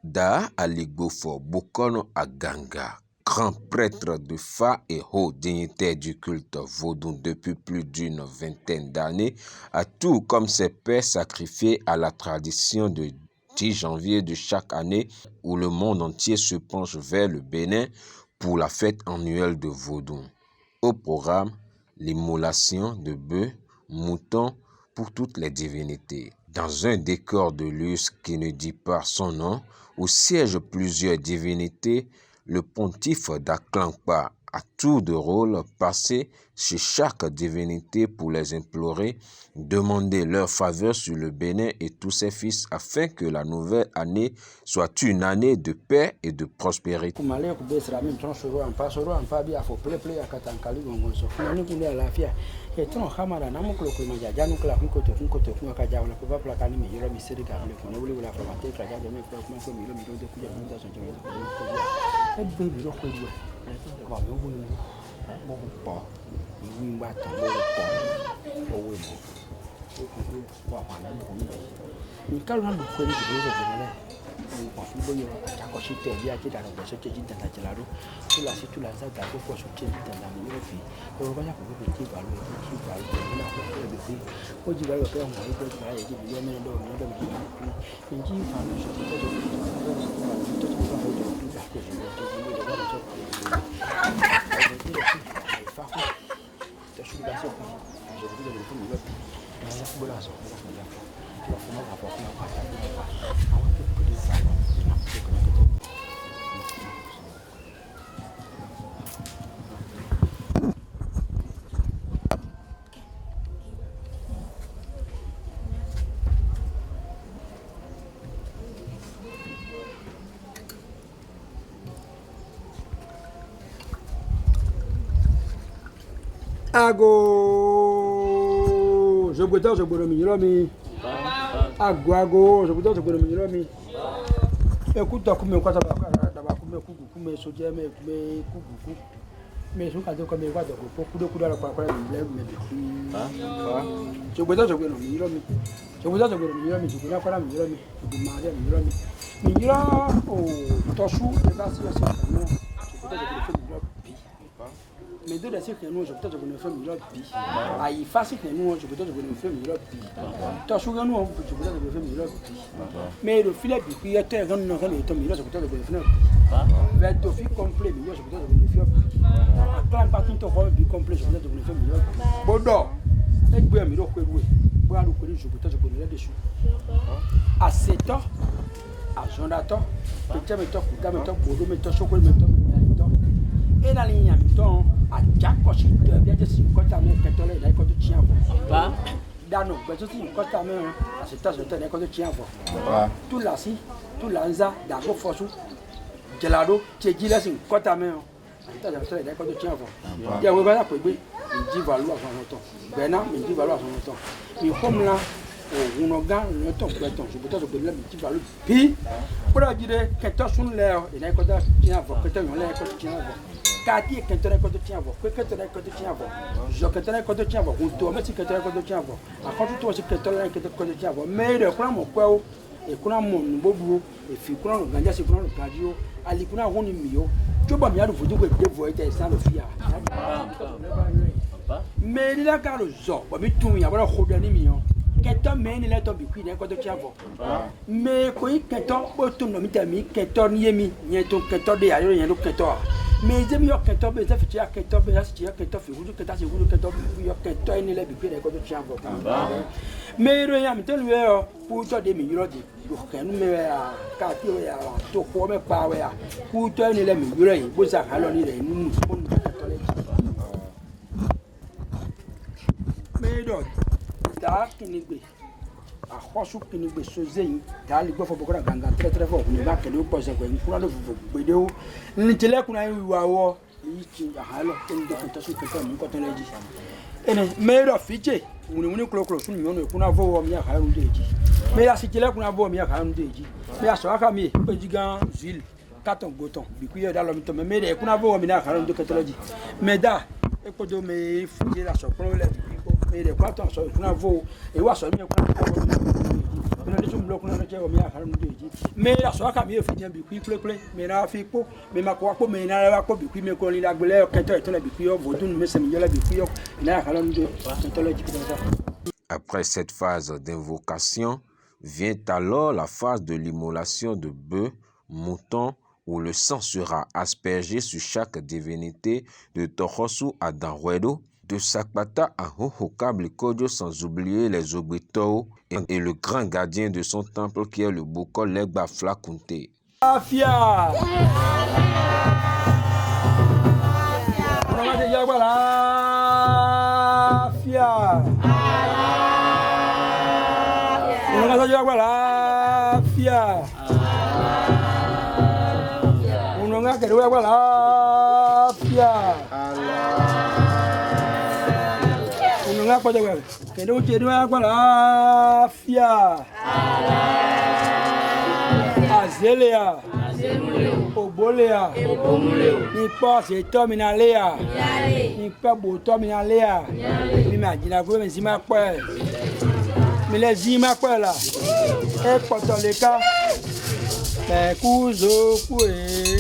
Da Aligbofo Bokono Aganga, grand prêtre de Fa et haut dignitaire du culte vaudou depuis plus d'une vingtaine d'années, a tout comme ses pères sacrifié à la tradition de 10 janvier de chaque année où le monde entier se penche vers le Bénin pour la fête annuelle de Vaudou. Au programme, l'immolation de bœufs, moutons pour toutes les divinités. Dans un décor de luxe qui ne dit pas son nom, où siègent plusieurs divinités, le pontife d'Aklankpa a tour de rôle passé chez chaque divinité pour les implorer, demander leur faveur sur le Bénin et tous ses fils afin que la nouvelle année soit une année de paix et de prospérité. Ago, je boudin, je boudin, mi. Ago, je boudin, je boudin, mi. Écoute, comme quoi ça va, comme soja, mais coucou. Mais je crois que mes voix de beaucoup de coups à la parole, je boudin, je boudin, mi. Je boudin, je boudin, mi. Je boudin, pas mi. Je boudin, mi. Oh, Tochou, les bases, je mais de la série que nous, je peux te donner un million de billes. Aïe, facile que nous, je peux te donner un million de billes. T'as souvent nous, je peux te donner un million de billes. Mais le filet de billes, tu as un million, je peux te donner un million. Mais le filet complet, je peux te donner un million. Quand parti de rôle complet, je peux te donner un million. Bodo, et bien, mais l'autre, je peux te donner des sous. À 7 ans, à Jonathan, petit méthode, pour deux méthodes, chocolat, méthode. Et la ligne à mi-temps, à Jacoshi, bien de 50 ans, quand on est là, quand tu tiens. Dano, mais aussi, quand tu as mis à cet âge, quand tu tiens. Tout là, si, tout là, d'abord, force, gelado, tu es dit là, quand tu as mis à cet âge, quand tu tiens. Il y a un peu de il dit valoir à son temps. Bernard, il dit valoir à son temps. Mais comme là, on regarde le temps, je peux te donner un petit valeur. Puis, pour la dire, quand tu as son l'air, il y a un peu de tiens, quand tu as l'air, quand tu tiens. Kati kentone kodo tiavo, kentone kodo tiavo. Je kentone kodo tiavo, ou toi mais si kentone kodo tiavo. A quand tu si kentone kodo tiavo, mais le kuna mo kwao, e kuna mo bobu, e fi kuna no ganja si kuna no radio, ali kuna honi miyo. Tu ba mi adu fudu ko de voite sans le fia. Mais il a car le zo, ba mi tun ya ba khoda ni miyo. Keton mais ni la to bi ku ni kodo tiavo. Mais ko i keton bo tun no mi tami, keton yemi, nyeto keton de ayo nyeto keton. Mais je me dis que tu as fait que tu as fait que tu as fait que tu as fait que tu as fait que tu as mais rien mais tu as pour toi des millions de que nous mais quand tu as tout quoi mais pas ouais pour toi les millions vous ça alors ni les nous mais donc ta kinigbe akhosu kinigbe sozeyin ta li gbofo bokora ganga très fort ni ba kele o pose ko ni fura lo fofo gbede ni tele kuna iwa wo yi ti ahalo en de ko tasu ko mi ko tele ji ene mero fiche muni kloklo sun mi ono kuna vo wo mi ahalo deji Mais la cité là qu'on a vu, mais à Kanou Deji. Mais à Soaka, mais Ojigan, Zil, Katon Goton, Bikuya dans l'homme, mais les qu'on a vu, mais à Kanou de Catalogie. Mais da, écoute, mais fouiller la surprise, mais les quatre ans, qu'on a vu, et voir ça, mais la Soaka, mais finit Bikuy, mais là, Fico, mais ma quoi, mais n'a pas Bikuy, mais qu'on l'a gueulé, quand tu es Bikuy, Vodun, mais c'est mieux la Bikuy, il a Kanou de Catalogie. Après cette phase d'invocation, vient alors la phase de l'immolation de bœufs, moutons, où le sang sera aspergé sur chaque divinité de Torosu à Danruedo, de Sakpata à Hohokable Kodio, sans oublier les Obito et le grand gardien de son temple qui est le Boko Legba Flakunte. Afia! Unonga kedua wala pia. Unonga pada wala. Kedua wala pia. Azelea. Obolea. Ni pas c'est terminalea. Ni pas beau terminalea. Ni imagina quoi mais zima quoi. Mais les zima quoi là. Et quand les cas Kuzo kue.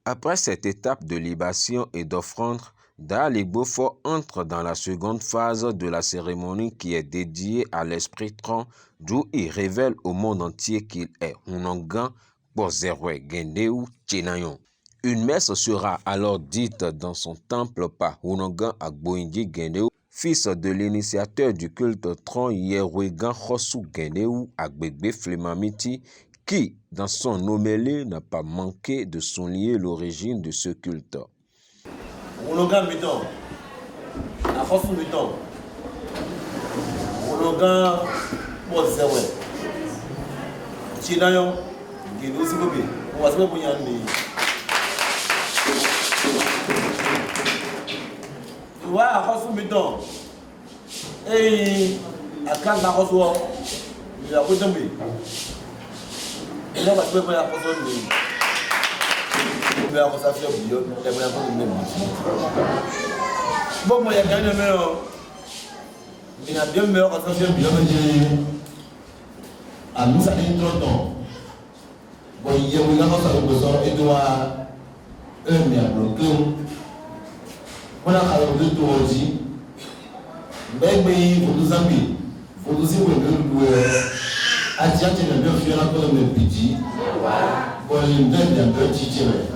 Après cette étape de libation et d'offrande, Daligbofo entre dans la seconde phase de la cérémonie qui est dédiée à l'esprit tronc, d'où il révèle au monde entier qu'il est Hunongan Bozerwe Gendeu Chenayon. Une messe sera alors dite dans son temple par Hunongan Agboingi Gendeu, fils de l'initiateur du culte tronc Yerwegan Khosu Gendeu Agbegbe Flemamiti, qui, dans son homélée, n'a pas manqué de souligner l'origine de ce culte. Hunongan Miton, Akhosu Miton, Hunongan Bozerwe Chenayon Gendeu Sigobe, Wasme Bounyani. Wa Akhosu Miton, Akanga Akhosu, il a retombé. Il a passé pour la personne il a consacré au bio, il a pas de même. Bon, moi, il y a gagné meilleur. Il a bien meilleur consacré au bio, mais à nous, ça fait 30 ans. Bon, il y a eu un consacré au besoin, il doit un bien bloqué. On a calé de tout aussi. Maybe for the Zambi, for the Zimbabwe, I just in a very few of them PG, but in them they are very teaching.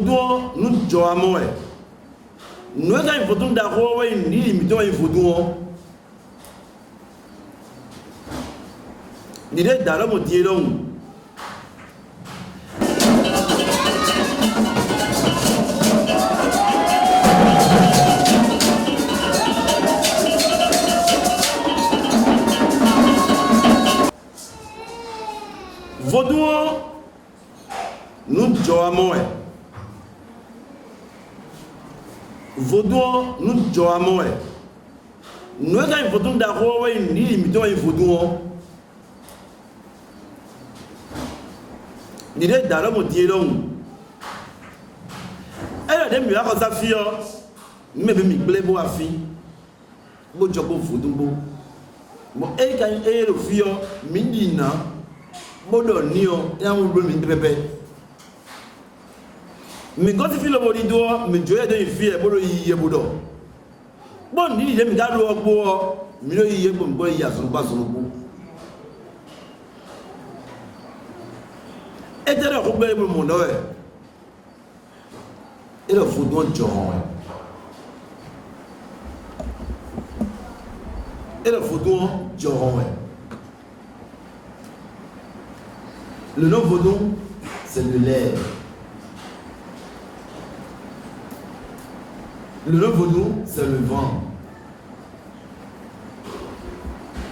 vaudou nous joamo nous avons vaudou d'arro ni limito et vaudou ni de dalo mo dielong vaudou nous joamo vaudou nous joamo nous avons vaudou d'arro ni limito et vaudou ni de dalo mo dielong elle de mi ako sa fi o me be mi gble bo afi bo jogo vaudou bo e kan e lo fi o mi dina bodo ni o ya wo mi pepe mi go ti fi lo bodi do mi joye de fi e bodo yiye bodo bon ni de mi ga lo ogbo mi lo yiye gbo mbo yi asun pa sun gbo e tere ko gbe mo mo do e lo fu do joron e lo fu do joron le nom vaudou, c'est de l'air. Le nom vaudou, c'est le vent.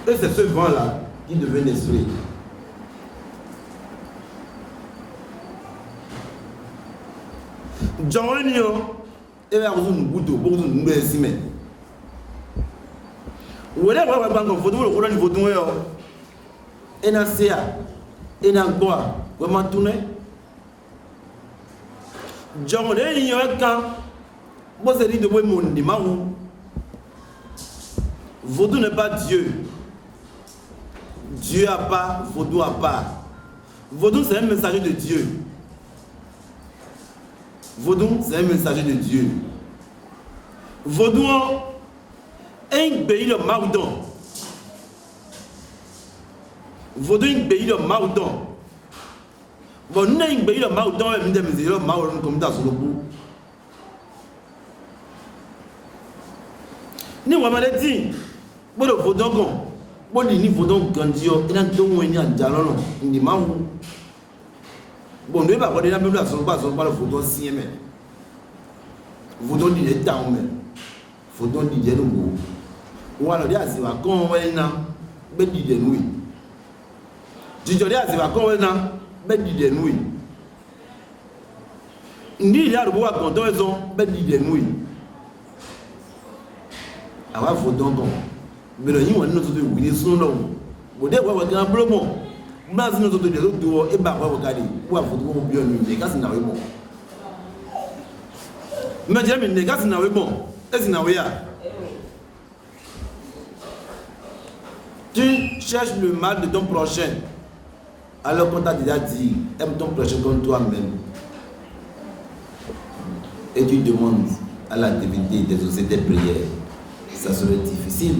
Et c'est ce vent-là qui devient l'esprit. Jean-Renio, et là, vous avez un bouton, vous avez un bouton. Vous avez un bouton, vous avez un bouton. Et là, c'est et n'a quoi vraiment tourner John de y a quand vous avez dit de vous mon dimanche vaudou n'est pas Dieu Dieu a pas vaudou a pas vaudou c'est un messager de Dieu vaudou c'est un messager de Dieu vaudou un pays de Maudon vaudou un pays de Maudon. Bon, nous avons un pays de Maudon et nous avons un Maudon comme ça sur le bout. Nous avons dit, bon, le vaudon, bon, il y a un vaudon grandiose, il y a un vaudon qui est un jalon, il y a un vaudon. Bon, nous ne pouvons pas dire que le vaudon si aimé. Vaudon dit les temps, vaudon dit les nouveaux. Ou alors, il y a un vaudon qui est des nuits. Jijode aziba ko na be dide nui ndi ya rubo akonto ezo be dide nui awa fodon don be lo yin won no to do wi sun lo bo de wa gan blomo ma zin no to de lo do e ba wa gadi wa fodon ko bi onu de kasi na we mo me je mi de kasi na we mo esi na we ya tu cherches le mal de ton prochain alors qu'on t'a déjà dit, aime ton prochain comme toi-même. Et tu demandes à la divinité d'exaucer tes prières. Ça serait difficile.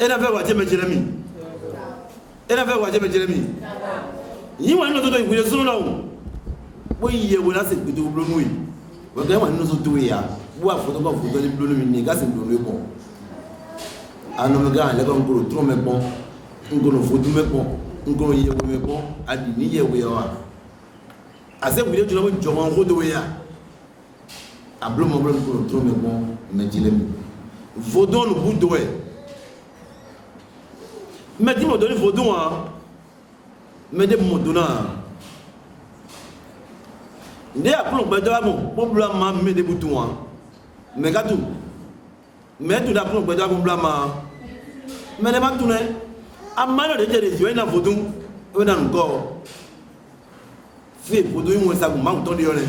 Et la verre, Jérémie. Et la verre, Jérémie. Il y a un autre qui est son nom. Oui, il y a un autre qui est bleu. Oui, il y a un autre qui est là. Oui, il y a un autre qui est bleu. Il y a un autre qui est bon. Ah non, mais gars, il y a un autre qui est bon. Ngono fodu mepo ngono yewe mepo adi ni yewe wa ase wile tuna mo jomo ngodo ya ablo mo blo ngono tro mepo medilem vodon no budo e medi mo doni vodon a mede mo dona nde aplo gbedo amo mo blo ma mede butu wa me gatu me tu da aplo gbedo amo blo ma mede ma tune amano de jere jo ina vodun o na ngo fi vodun yi won sagun ma ton de ore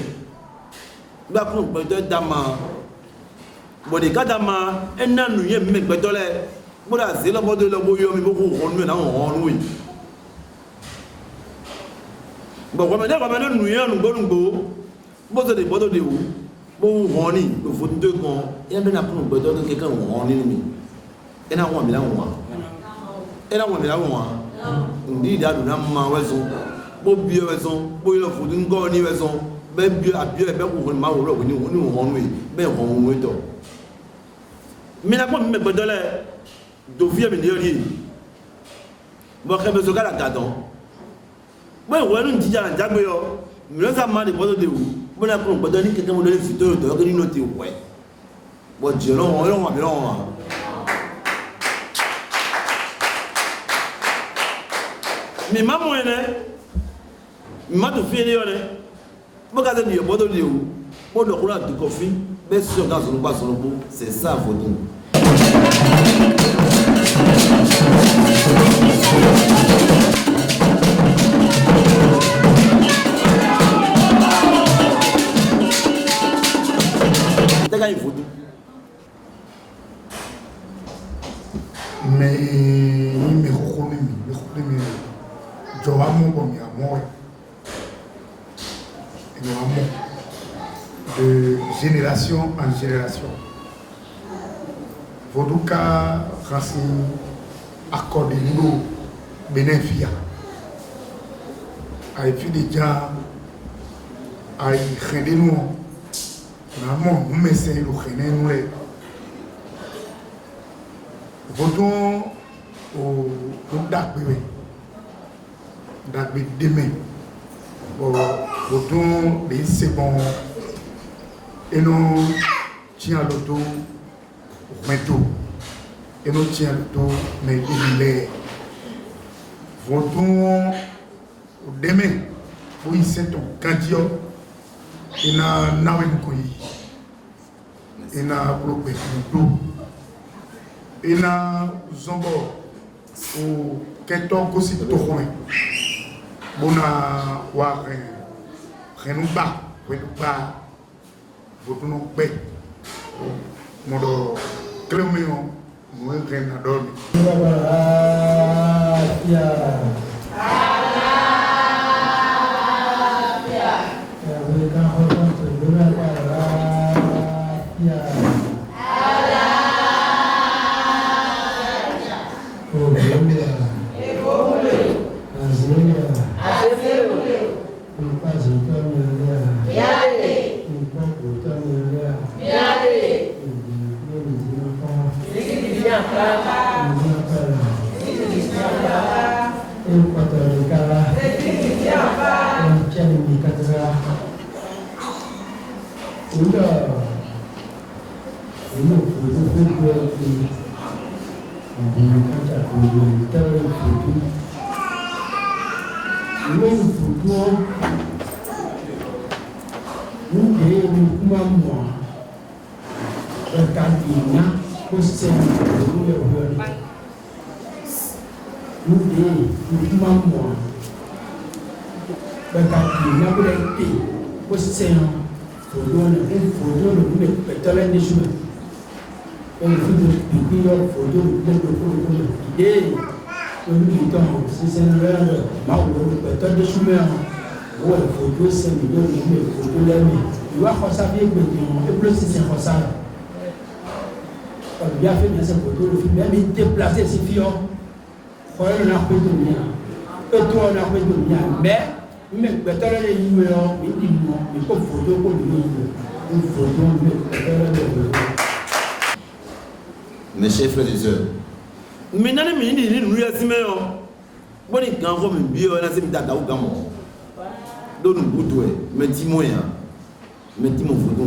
gba kun pe do dama bode ka dama ena nu ye me gbe dole boda ze lo bodo lo boyo mi bo ko honu na honu wi bo ko me de ko me nu ye nu gbo bo so de bodo de wo bo honi do vodun de kon e be na kun gbe do ke kan honi ni mi ena won mi la won era won la won ndi da do na ma wezo bo bio raison bo yo fu dun go ni raison be bio abio be ko ma wo ro ni won we be hon we to mi na ko mi gbodole do fi mi ni ori bo ke be so kala gadon bo wo nu jija na jagbe yo mi lo sa ma de bodo de wu bo na ko gbodole ni keke mo lo fi to to ni no ti we bo je lo won mi lo mi mamu ene mi matu fini yone boka de yo bodo de wu bodo kula de kofi be so ga so ba so bo c'est ça Vodou daga Vodou mais me reconnaît Joamo bon ya moi de génération en génération Vodou ka racine accordé nous bénéficia ay fi déjà ay xende nous vraiment nous messer le xene nous les Vodou au dak bébé d'habiter demain. Autant c'est bon. Et nous tiens l'auto, maintenant. Et nous tiens l'auto, mais il est. Autant demain, pour y c'est ton candidat. Et n'a pas et n'a bloqué tout. Et n'a zombo ou qu'est-on aussi tout loin. Bona wa renumba wedupa votuno be modo clemeo mo rena dormi bien fait bien cette photo, le film, même déplacer ses filles, on a fait de bien. Et toi, on a fait de bien. Mais, même quand on a les numéros, il faut photo pour lui. Une photo, mes chers frères et sœurs. Maintenant, les ministres, nous les assimilons. Bon, les grands hommes, bien, on a ces médailles au gamin. Donc, nous boutons, mais dis-moi, mais dis-moi, photo,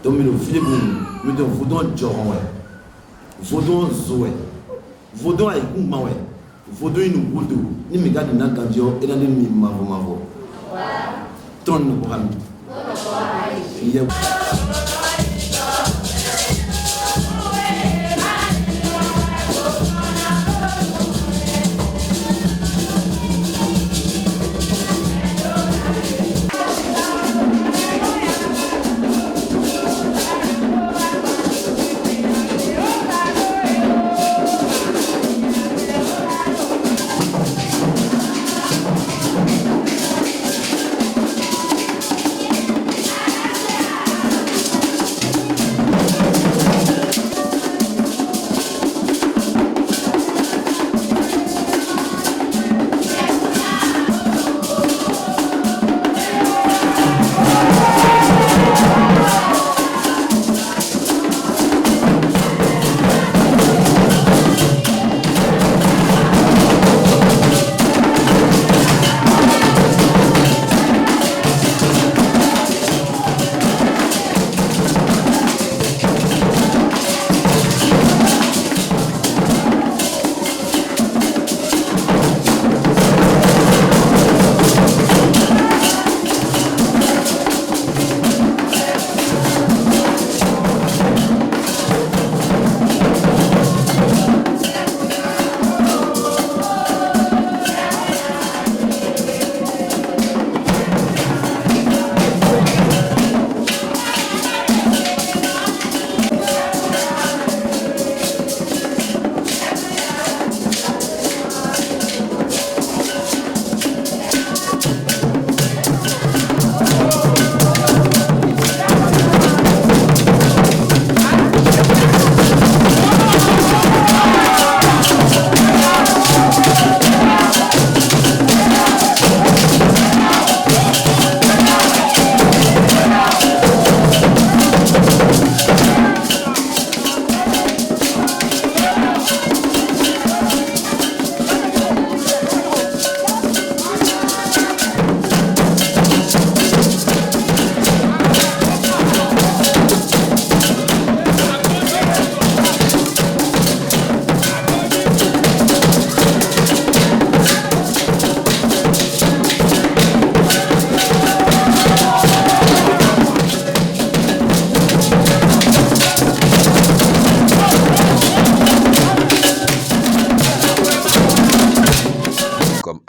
donc, le filet, mais donc, photo, Joran, Vodou zoé, Vodou a écouté maoué, Vodou nous boudou, ni me garde n'a candio et n'a ni mavo. Ton nous pour ami.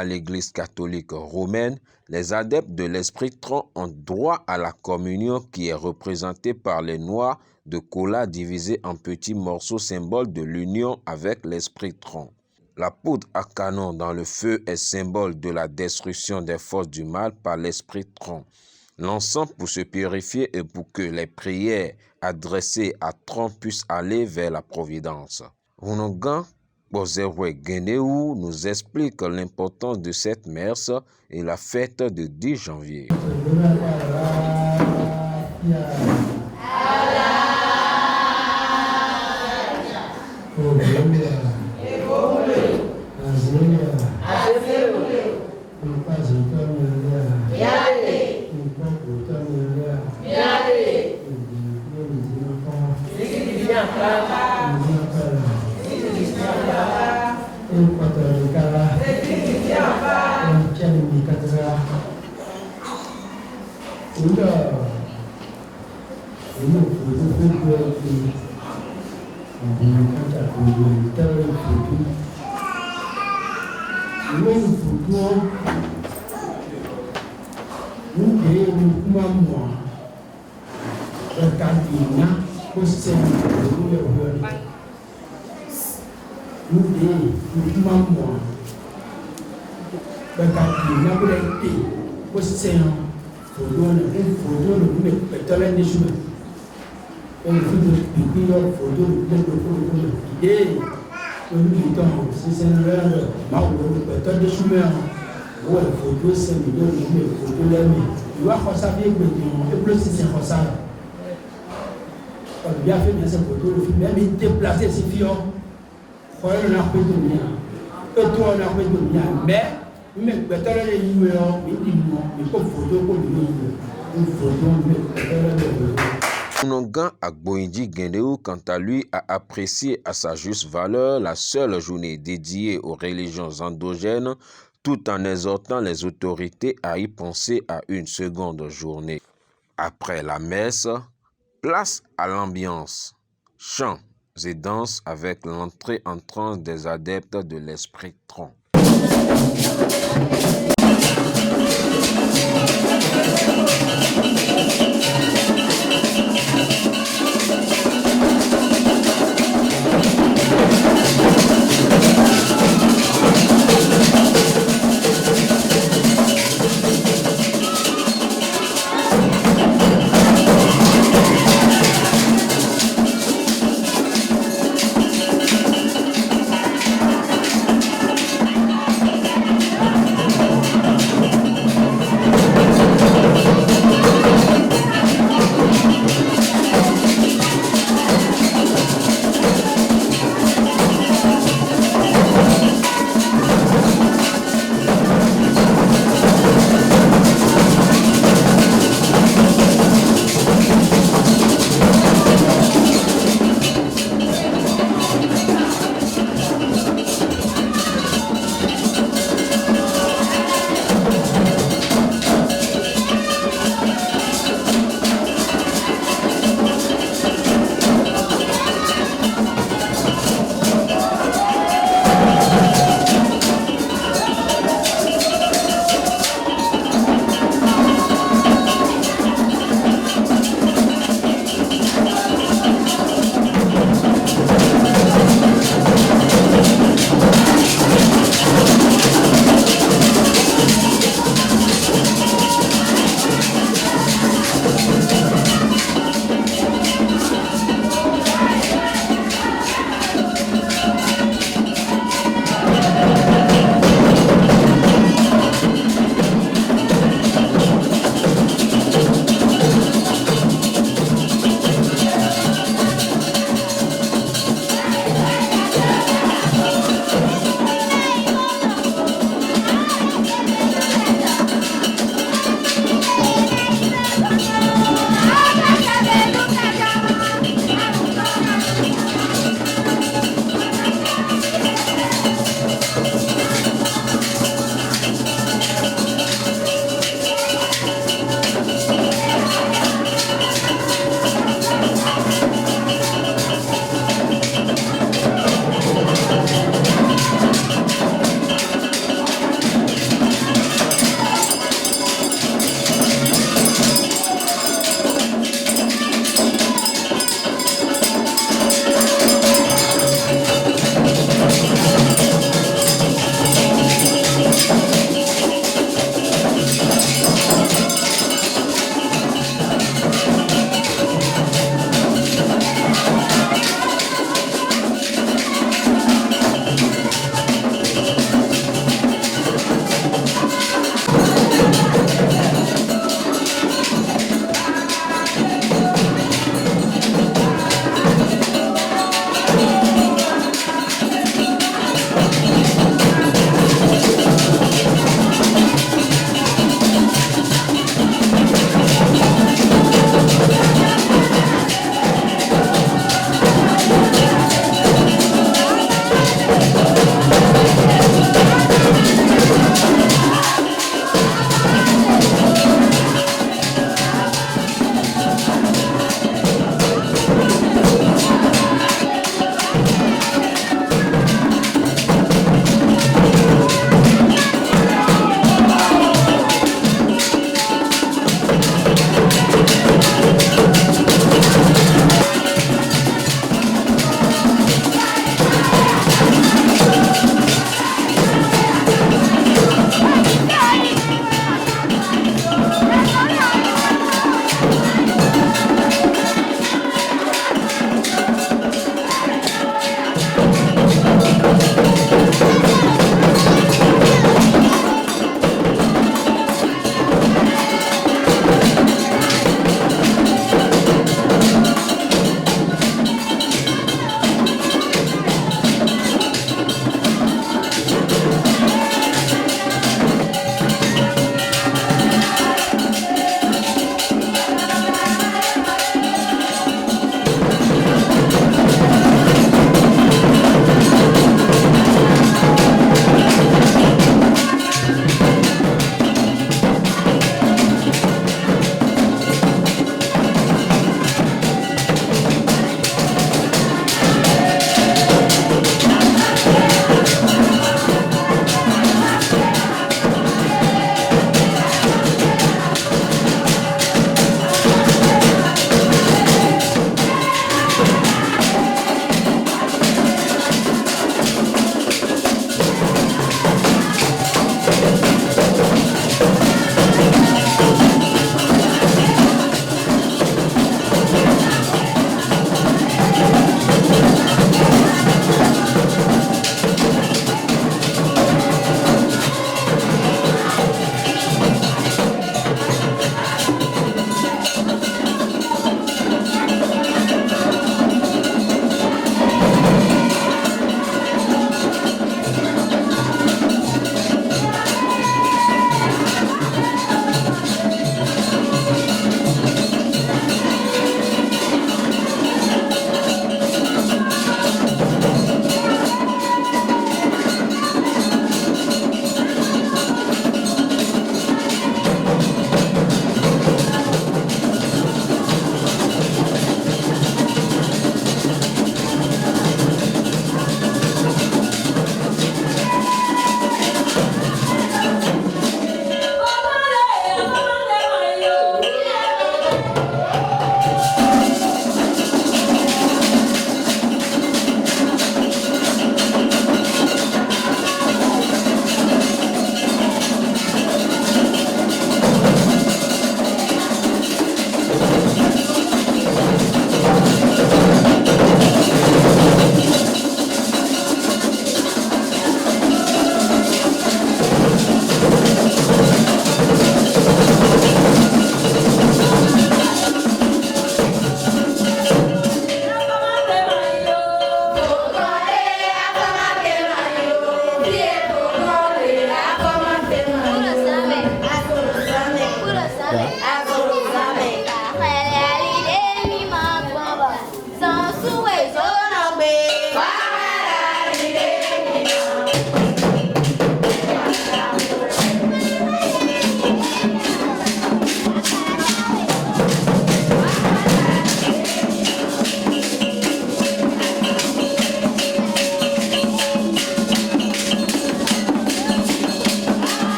à l'Église catholique romaine, les adeptes de l'esprit tronc ont droit à la communion qui est représentée par les noix de cola divisées en petits morceaux, symbole de l'union avec l'esprit tronc. La poudre à canon dans le feu est symbole de la destruction des forces du mal par l'esprit tronc. L'encens pour se purifier et pour que les prières adressées à tronc puissent aller vers la providence. Runongan Bozewe Guénéou nous explique l'importance de cette messe et la fête de 10 janvier. Runongan Agboindi Guénéou, quant à lui, a apprécié à sa juste valeur la seule journée dédiée aux religions endogènes, tout en exhortant les autorités à y penser à une seconde journée. Après la messe, place à l'ambiance, chants et danses avec l'entrée en transe des adeptes de l'esprit tronc.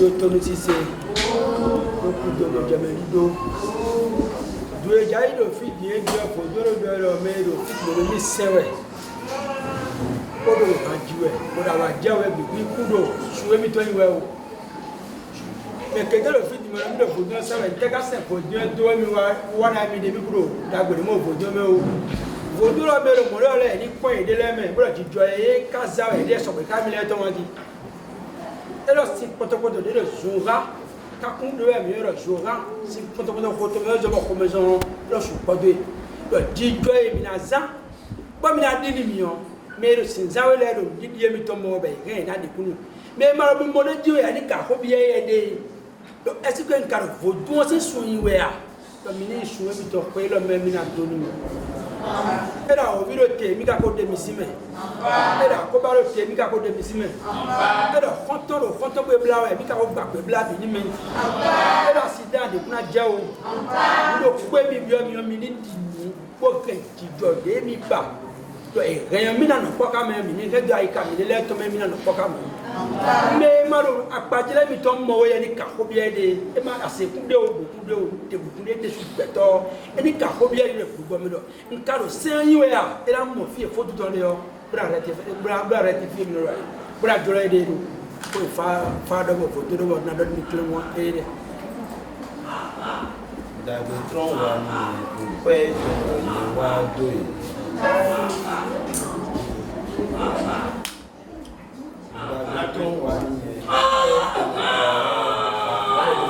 do tonu sise o ku do jameli do e jai do fi die do fo do me do fi do mi sewe o do anjiwe o da wa jawe bi ku do suwe mi to yiwe o me ke do fi di mo mi do fo do sewe te ka se fo do mi wa na mi de mi ku do da gbe mo fo do me o fo do lo me lo mo lo le ni po ede le me bro ji jo e ka za e de so pe ka mi le to won di e lo si potopoto de le zura ka un de mi lo zura si potopoto foto me jo ko me zo lo su podwe lo ji jo e mi na za bo mi na di ni mi o me lo sin za we le lo di di mi to mo be re na di kunu me ma lo mo de ji we ani ka ho bi e de lo esi ko en karo vo du se su yin we a lo mi ni su e mi to pe lo me mi na do ni era o viro te mi ka ko de mi sime era ko ba lo te mi ka ko de mi sime era fonto pe bla we mi ka ko gba pe bla bi ni mi era sida de kuna je o lo pe mi bi o mi ni di ko ke ti jo de mi ba to e re mi na no ko ka me mi ni ke do ai ka mi le to me mi na no ko ka me maro apajele mi to mo we ni ka ko bi e de e ma ase ku de o te bu de su beto e ni ka ko bi e le ku go mi do nka do se yin we a e la mo fi e fo do le yo bra rete fi mi ro bra do le de do ko fa do mo fo do mo na do mi kle mo e de da go tron wa ni pe ni wa do yi da go tron wa ni